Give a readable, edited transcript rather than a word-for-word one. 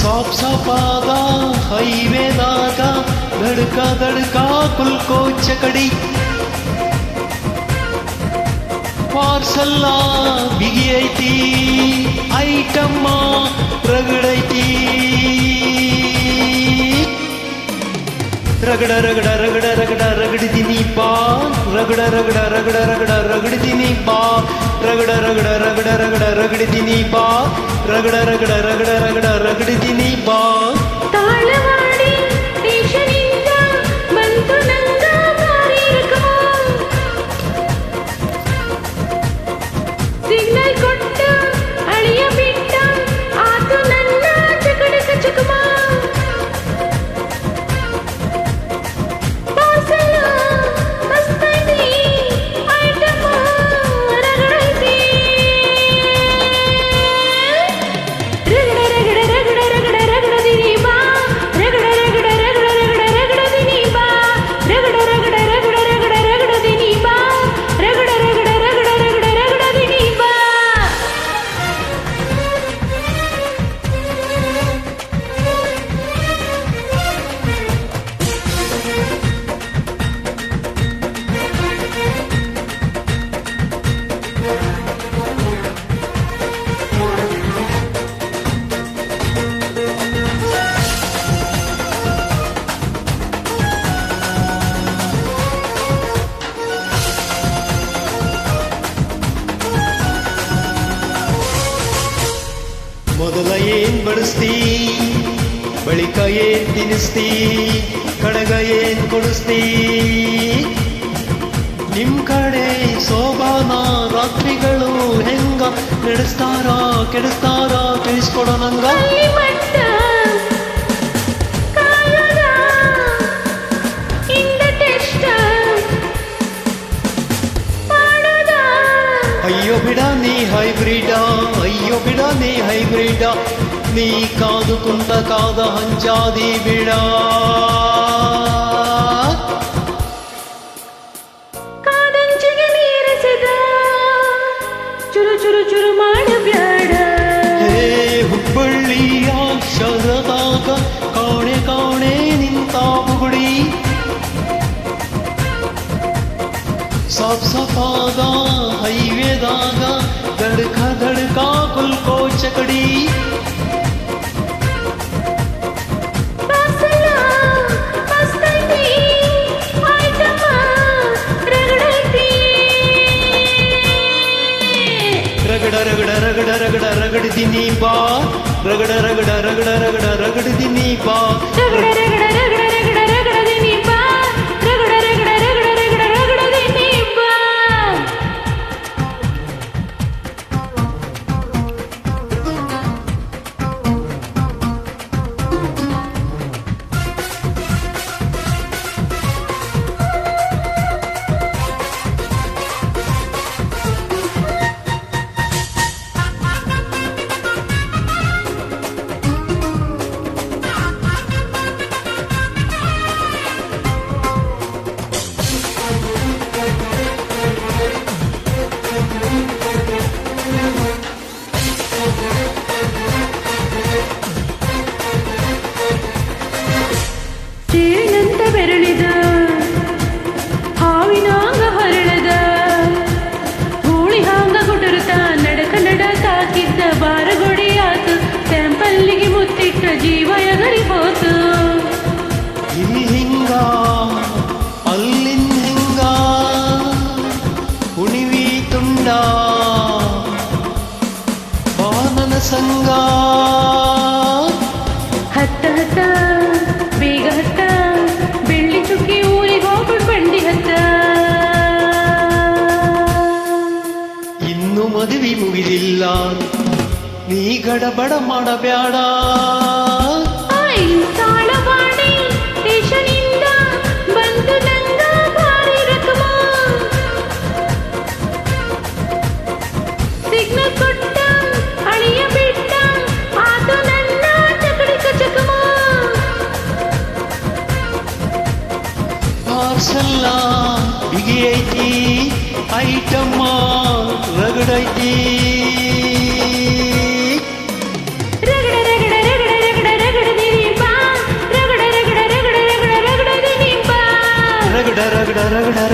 ಸಾಫ್ಸಫಾದ ಹೈವೇದಾಗ ದಡ್ಕ ದಡ್ಕ ಕುಲ್ಕೋ ಚಕಡಿ ಪಾರ್ಸಲ್ಲ ಬಿಗಿ ಐತಿ ಐಟಮ್ಮ ರಗಡೈತಿ ರಗಡ ರಗಡ ರಗಡ ರಗಡ ರಗಡಿದೀನಿ ಬಾ ರಗಡ ರಗಡ ರಗಡ ರಗಡ ರಗಡಿದೀನಿ ಬಾ ರಗಡ ರಗಡ ರಗಡ ರಗಡ ರಗಡಿದೀನಿ ಬಾ ರಗಡ ರಗಡ ರಗಡ ರಗಡ ರಗಡಿದೀನಿ ಬಾ ತಾಳವಾಡಿ ಸ್ಟೇಷನಿಂದ ಬಂತು ನಂಗ ಕಾರ್ಯಕ್ರಮ ಸಿಗ್ನಲ್ ಕೊಟ್ಟ ಅಳಿಯ ಬಿಟ್ಟ ಆತು ನನ್ನ ಚಕಡಕ ಚಕಮ ಪಾರ್ಸಲ ಮಸ್ತೈತಿ ಐಟಮ ರಗಡೈತಿ ರಗಡ ರಗಡ ರಗಡ ರಗಡ ರಗಡದಿನಿ ಬಾ ರಗಡ ರಗಡ ರಗಡ ರಗಡ ರಗಡದಿನಿ ಬಾ ರಗಡ ರಗಡ ರಗಡ ರಗಡ ರಗಡದಿನಿ ಬಾ ರಗಡ ರಗಡ ರಗಡ ರಗಡ ರಗಡದಿನಿ ಬಾ ಮೊದಲ ಏನ್ ಬಡಿಸ್ತಿ ಬಳಿಕ ಏನ್ ತಿನ್ನಿಸ್ತಿ ಕಡಗ ಏನ್ ಕೊಡಿಸ್ತಿ ನಿಮ್ ಕಡೆ ಸೋಬಾನ ರಾತ್ರಿಗಳು ಹೆಂಗ ನಡೆಸ್ತಾರ ಕೆಡಿಸ್ತಾರ ತಿಳಿಸ್ಕೊಡೋ ನಂಗ ಅಲ್ಲಿ ಮಟ್ಟ ಕಾಯದ ಇಂದ ಟೆಸ್ಟ್ ಮಾಡೋದ ಅಯ್ಯೋ ಬಿಡ ನೀ ಹೈಬ್ರಿಡ ಅಯ್ಯೋ ಬಿಡ ನೀ ಹೈಬ್ರಿಡ ನೀ ಕಾದು ಕುಂತ ಕಾದ ಹಂಚಾದಿ ಬಿಡ ಕಾದಂಚಿಗೆ ನೀರಿಸಿದ ಚುರು ಚುರು ಚುರು ಮಾಡಬ್ಯಾಡ ಹೇ ಹುಬ್ಬಳ್ಳಿಯ ಶರದಾಗ ಕಾಣೆ ಕಾಣೆ ನಿಂತ ಬುಗುಡಿ ಸಾಫ್ಸಫಾದ ಹೈವೇದಾಗ ದಡ್ಕ ದಡ್ಕ ಕುಲ್ಕೋ ಚಕಡಿ ಪಾರ್ಸಲ ಮಸ್ತೈತಿ ಐಟಮ ರಗಡೈತಿ ರಗಡ ರಗಡ ರಗಡ ರಗಡ ರಗಡಿದೀನಿ ಬಾ ರಗಡ ರಗಡ ರಗಡ ರಗಡ ರಗಡಿದೀನಿ ಬಾ ರಗಡ ರಗಡ ರಗಡ ರಗಡ ರಗಡದಿನಿ ಬಾ ರಗಡ ರಗಡ ರಗಡ ರಗಡ ರಗಡದಿನಿ ಬಾ ಚೇಳಂತ ಬೆರಳಿದ ಹಾವಿನಾಂಗ ಹರಳದ ಹೂಳಿ ಹಾಂಗ ಗುಟುರುತ ನಡಕ ನಡ ತಾಕಿದ್ದ ಬಾರಗೊಡಿ ಆತು ಸ್ಯಾಂಪಲ್ಲಿಗೆ ಮುತ್ತಿಟ್ಟ ಜೀವ ಎಗರಿ ಹೋತು ಇಲ್ಲಿ ಹಿಂಗ ಅಲ್ಲಿನ್ ಹಿಂಗ ಹುಣಿವಿ ತುಂಡ ಬಾನನ ಸಂಗ ಹತ್ತ ಹತ್ತ ಬೇಗ ಹತ್ತ ಬೆಳ್ಳಿ ಚುಕ್ಕಿ ಊರಿಗೆ ಹೋಗ್ಬಿಡ್ ಬಂಡಿ ಹತ್ತ ಇನ್ನು ಮದುವೆ ಮುಗಿದಿಲ್ಲ ನೀ ಗಡಬಡ ಮಾಡಬ್ಯಾಡ ತಾಳವಾಡಿ ಸ್ಟೇಷನಿಂದ ಬಂತು ನಂಗ ಕಾರ್ಯಕ್ರಮ ಸಿಗ್ನಲ್ ಕೊಟ್ಟ ಅಳಿಯ ಬಿಟ್ಟ ಆತು ನನ್ನ ಚಕಡಿಕ ಚಕಮ ಪಾರ್ಸಲ್ಲ ಬಿಗಿ ಐತಿ ಐಟಮ್ಮ ರಗಡೈತಿ ರಗಡ ರಗಡ ರಗಡ ರಗಡ ರಗಡ